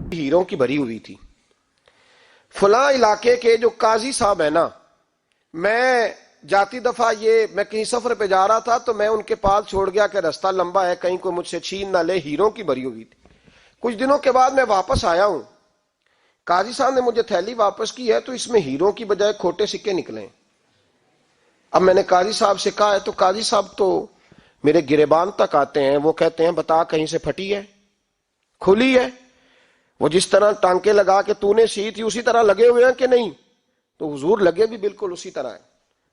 हीरों की भरी हुई थी। फलां इलाके के जो काजी साहब है ना, मैं जाती दफा मैं कहीं सफर पे जा रहा था तो मैं उनके पास छोड़ गया कि रास्ता लंबा है, कहीं को मुझसे छीन ना ले। हीरों की भरी हुई थी। कुछ दिनों के बाद मैं वापस आया हूं, काजी साहब ने मुझे थैली वापस की है तो इसमें हीरों की बजाय खोटे सिक्के निकले। अब मैंने काजी साहब से कहा है तो काजी साहब तो मेरे गिरेबान तक आते हैं, वो कहते हैं बता कहीं से फटी है, खुली है? वो जिस तरह टांके लगा के तूने सी थी उसी तरह लगे हुए हैं कि नहीं? तो हुजूर लगे भी बिल्कुल उसी तरह है,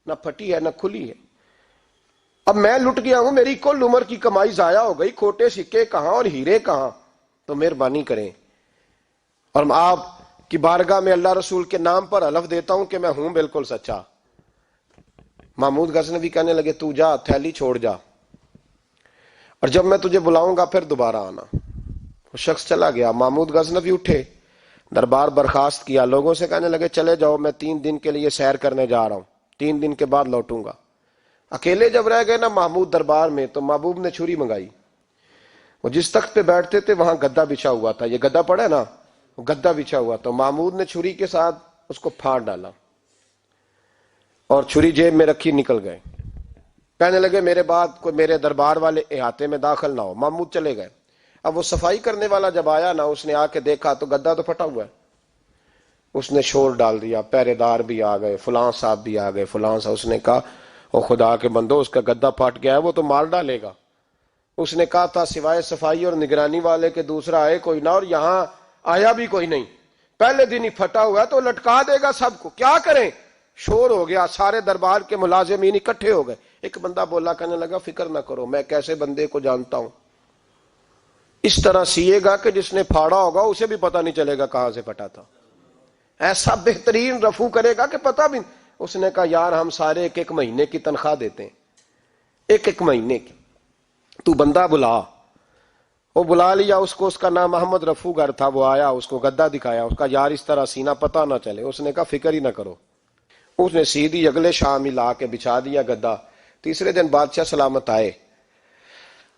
ना फटी है ना खुली है। अब मैं लुट गया हूं, मेरी कुल उम्र की कमाई जाया हो गई, खोटे सिक्के कहां और हीरे कहां? तो मेहरबानी करें और आप की बारगाह में अल्लाह रसूल के नाम पर हलफ देता हूं कि मैं हूं बिल्कुल सच्चा। महमूद गजनवी कहने लगे तू जा, थैली छोड़ जा, और जब मैं तुझे बुलाऊंगा फिर दोबारा आना। वो शख्स चला गया। महमूद गजनवी उठे, दरबार बर्खास्त किया, लोगों से कहने लगे चले जाओ, मैं 3 दिन के लिए सैर करने जा रहा हूं, 3 दिन के बाद लौटूंगा। अकेले जब रह गए ना महमूद दरबार में, तो महबूब ने छुरी मंगाई। वो जिस तख्त पे बैठते थे वहां गद्दा बिछा हुआ था, ये गद्दा पड़ा है ना, वो गद्दा बिछा हुआ था। महमूद ने छुरी के साथ उसको फाड़ डाला और छुरी जेब में रखी, निकल गए। कहने लगे मेरे बाद कोई मेरे दरबार वाले इहाते में दाखिल ना हो। महमूद चले गए। अब वो सफाई करने वाला जब आया ना, उसने आके देखा तो गद्दा तो फटा हुआ है। उसने शोर डाल दिया, पहरेदार भी आ गए, फलां साहब भी आ गए, फलां साहब। उसने कहा ओ खुदा के बंदो, उसका गद्दा फट गया है, वो तो मार डालेगा। उसने कहा था सिवाय सफाई और निगरानी वाले के दूसरा आए कोई ना, और यहां आया भी कोई नहीं, पहले दिन ही फटा हुआ है तो लटका देगा सबको, क्या करें? शोर हो गया, सारे दरबार के मुलाजिमीन इकट्ठे हो गए। एक बंदा बोला, कहने लगा फिक्र ना करो, मैं कैसे बंदे को जानता हूं, इस तरह सिएगा कि जिसने फाड़ा होगा उसे भी पता नहीं चलेगा कहां से फटा था। ऐसा बेहतरीन रफू करेगा कि पता भी। उसने कहा यार हम सारे 1-1 महीने की तनख्वाह देते हैं, 1-1 महीने की, तू बंदा बुला। वो बुला लिया उसको, उसका नाम अहमद रफूगर था। वो आया, उसको गद्दा दिखाया, उसका यार इस तरह सीना पता ना चले। उसने कहा फिक्र ही ना करो। उसने सीधी अगले शाम ही ला के बिछा दिया गद्दा। तीसरे दिन बादशाह सलामत आए,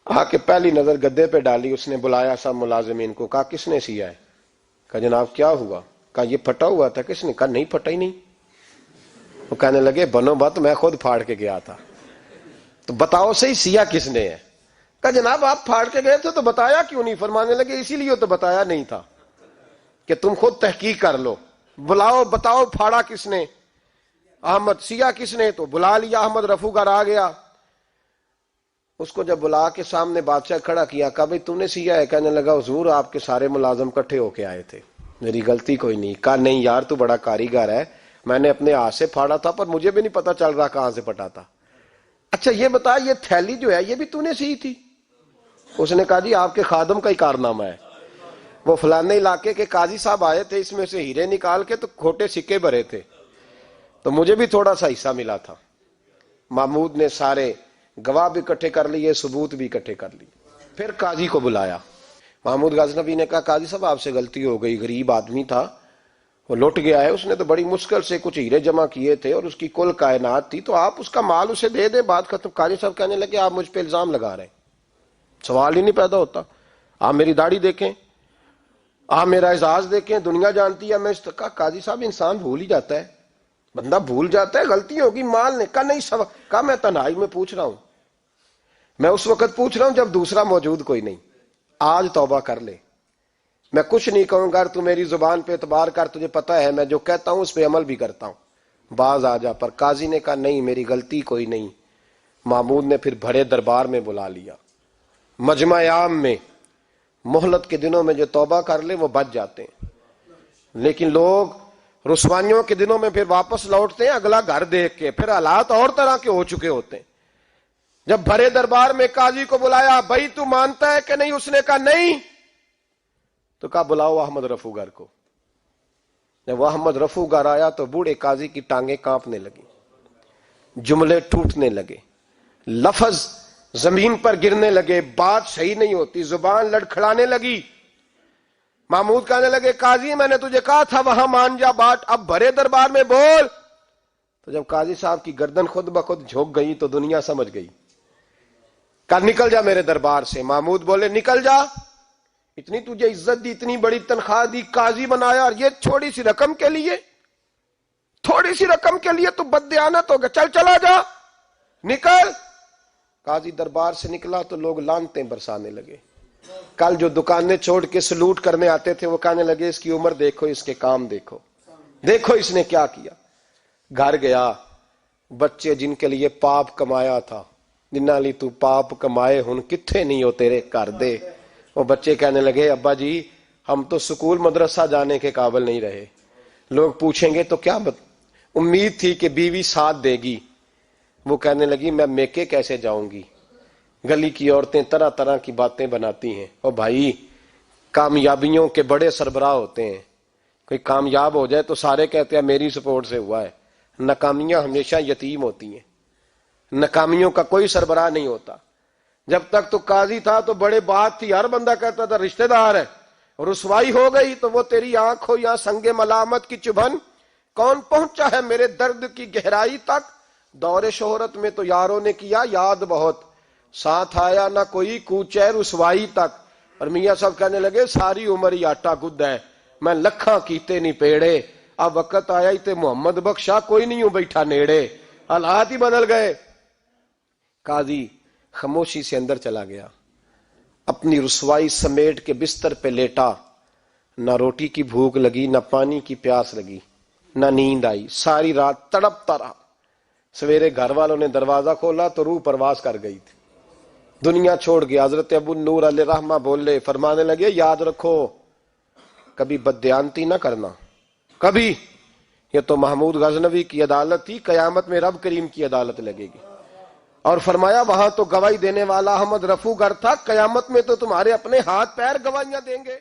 आके पहली नजर गद्दे पे डाली। उसने बुलाया सब मुलाजिमीन को, कहा किसने सिया है? कहा जनाब क्या हुआ? कहा ये फटा हुआ था। किसने? कहा नहीं फटा ही नहीं। वो कहने लगे बनो बात, मैं खुद फाड़ के गया था। तो बताओ सही सिया किसने है? कहा जनाब आप फाड़ के गए थे तो बताया क्यों नहीं? फरमाने लगे इसीलिए तो बताया नहीं था कि तुम खुद तहकीक कर लो, बुलाओ बताओ फाड़ा किसने, अहमद सिया किसने? तो बुला लिया, अहमद रफूगर आ गया। उसको जब बुला के सामने बादशाह खड़ा किया, कहा भाई तूने सिया है? कहने लगा हुजूर आपके सारे मुलाजम इकट्ठे होके आए थे, मेरी गलती कोई नहीं। कहा नहीं यार तू बड़ा कारीगर है, मैंने अपने हाथ से फाड़ा था पर मुझे भी नहीं पता चल रहा कहां से फटा था। अच्छा ये बता ये थैली जो है ये भी तूने सी थी? उसने कहा जी आपके खादम का ही कारनामा है, वो फलाने इलाके के काजी साहब आए थे, इसमें से हीरे निकाल के तो खोटे सिक्के भरे थे, तो मुझे भी थोड़ा सा हिस्सा मिला था। महमूद ने सारे गवाह भी इकट्ठे कर लिए, सबूत भी इकट्ठे कर लिए। फिर काजी को बुलाया। महमूद गजनवी ने कहा काजी साहब आपसे गलती हो गई, गरीब आदमी था, वो लुट गया है, उसने तो बड़ी मुश्किल से कुछ हीरे जमा किए थे और उसकी कुल कायनात थी, तो आप उसका माल उसे दे दें, बात खत्म। काजी साहब कहने लगे आप मुझ पे इल्जाम लगा रहे हैं, सवाल ही नहीं पैदा होता। आप मेरी दाढ़ी देखें, आप मेरा एजाज देखें, दुनिया जानती है मैं इस। काजी साहब इंसान भूल ही जाता है, बंदा भूल जाता है, गलती होगी माल ने। कहा नहीं सब। कहा मैं तन्हाई में पूछ रहा हूं, मैं उस वक्त पूछ रहा हूं जब दूसरा मौजूद कोई नहीं, आज तौबा कर ले, मैं कुछ नहीं कहूंगा, तू मेरी जुबान पे एतबार कर, तुझे पता है मैं जो कहता हूं उस पर अमल भी करता हूं, बाज आ जा। पर काजी ने कहा नहीं मेरी गलती कोई नहीं। महमूद ने फिर बड़े दरबार में बुला लिया, मजमा आम में। मोहलत के दिनों में जो तौबा कर ले वो बच जाते हैं, लेकिन लोग रुस्वानियों के दिनों में फिर वापस लौटते हैं अगला घर देख के, फिर हालात और तरह के हो चुके होते हैं। जब भरे दरबार में काजी को बुलाया, भाई तू मानता है कि नहीं? उसने कहा नहीं। तो कहा बुलाओ अहमद रफूगर को। जब अहमद रफूगर आया तो बूढ़े काजी की टांगे कांपने लगी, जुमले टूटने लगे, लफ्ज जमीन पर गिरने लगे, बात सही नहीं होती, जुबान लड़खड़ाने लगी। महमूद कहने लगे काजी मैंने तुझे कहा था वहां मान जा बात, अब भरे दरबार में बोल। तो जब काजी साहब की गर्दन खुद ब खुद झुक गई तो दुनिया समझ गई। कहा निकल जा मेरे दरबार से। महमूद बोले निकल जा, اتنی تجھے عزت دی، اتنی بڑی تنخواہ دی، قاضی بنایا، اور یہ تھوڑی سی رقم کے لیے، تھوڑی سی رقم کے لیے تو بددیانت ہو گیا، چل چلا جا، نکل۔ قاضی دربار سے نکلا تو لوگ لعنتیں برسانے لگے۔ کل جو دکانیں چھوڑ کے سلوٹ کرنے آتے تھے وہ کہنے لگے اس کی عمر دیکھو، اس کے کام دیکھو، دیکھو اس نے کیا کیا۔ گھر گیا، بچے جن کے لیے پاپ کمایا تھا، جنہاں لی تو پاپ کمائے ہن کتھے نہیں ہو تیرے کر دے، وہ بچے کہنے لگے ابا جی ہم تو سکول مدرسہ جانے کے قابل نہیں رہے، لوگ پوچھیں گے تو کیا امید تھی کہ بیوی ساتھ دے گی۔ وہ کہنے لگی میں میکے کیسے جاؤں گی، گلی کی عورتیں طرح طرح کی باتیں بناتی ہیں۔ اور بھائی کامیابیوں کے بڑے سربراہ ہوتے ہیں، کوئی کامیاب ہو جائے تو سارے کہتے ہیں میری سپورٹ سے ہوا ہے، ناکامیاں ہمیشہ یتیم ہوتی ہیں، ناکامیوں کا کوئی سربراہ نہیں ہوتا۔ جب تک تو قاضی تھا تو بڑے بات تھی، ہر بندہ کہتا تھا رشتہ دار ہے، رسوائی ہو گئی تو وہ تیری آنکھ ہو یا سنگ ملامت کی چبھن، کون پہنچا ہے میرے درد کی گہرائی تک، دور شہرت میں تو یاروں نے کیا یاد بہت، ساتھ آیا نہ کوئی کوچے رسوائی تک۔ اور میاں صاحب کہنے لگے ساری عمر ہی آٹا گد ہے، میں لکھاں کیتے نہیں پیڑے، اب وقت آیا ہی تے محمد بخشا کوئی نہیں ہوں بیٹھا نیڑے، حالات ہی بدل گئے۔ قاضی خاموشی سے اندر چلا گیا، اپنی رسوائی سمیٹ کے بستر پہ لیٹا، نہ روٹی کی بھوک لگی، نہ پانی کی پیاس لگی، نہ نیند آئی، ساری رات تڑپتا رہا۔ سویرے گھر والوں نے دروازہ کھولا تو روح پرواز کر گئی تھی، دنیا چھوڑ گیا۔ حضرت ابو نور علیہ رحمہ بولے، فرمانے لگے یاد رکھو کبھی بددیانتی نہ کرنا، کبھی، یہ تو محمود غزنوی کی عدالت تھی، قیامت میں رب کریم کی عدالت لگے گی۔ اور فرمایا وہاں تو گواہی دینے والا احمد رفو گر تھا، قیامت میں تو تمہارے اپنے ہاتھ پیر گواہیاں دیں گے۔